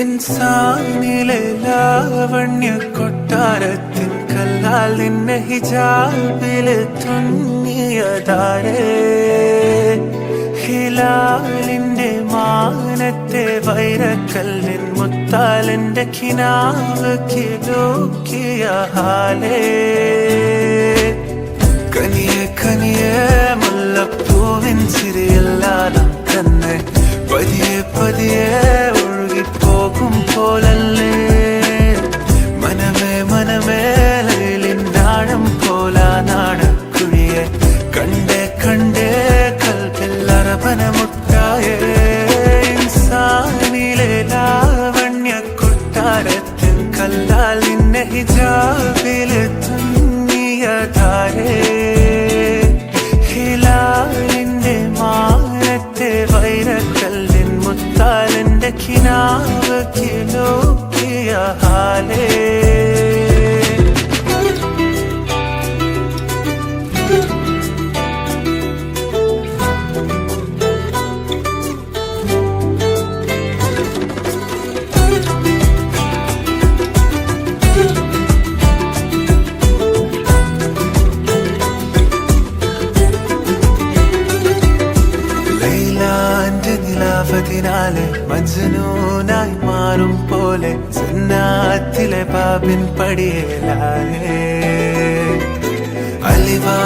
ഇൻസാനിലെ ലാവണ്യ കൊട്ടാരത്തിൻ കല്ലാൽ നിന്നെ ഹിജാബില് തുന്നിയതാരേ ഹിലാലിന്റെ മാനത്തെ വൈരക്കല്ലിൻ മുത്താലിന്റെ കിനാവ് കിലോക്കിയ ഹാലേ കനിയെ കനിയെ മുല്ലപ്പൂവിൻ ചിരിയല്ലാതെ തന്നെ പതിയെ പതിയെ ഒഴുകിപ്പോകും പോലല്ലേ മനമേ മനമേ ലൈലിനാഴം പോലാ നാടക്കുഴിയെ കണ്ടേ കണ്ടേ കൽപ്പില്ലറപനമുട്ടായേ ഇൻസാനിലെ ലാവണ്യ കൊട്ടാരത്തിൻ കല്ലാൽ നിന്നെ ഹിജാബില് തുന്നിയതാരേ ഹിലാലിന്റെ മാനത്തെ വൈരക്കല്ലിൻ മുത്താലിന്റെ കിനാവ് കിലോക്കിയ ഹാലേ നിലാവതിനാലെ മജ്നൂനായി മാറും പോലെ ജന്നാത്തിലെ ബാബിൻ പടിയേലാലേ അലിവാ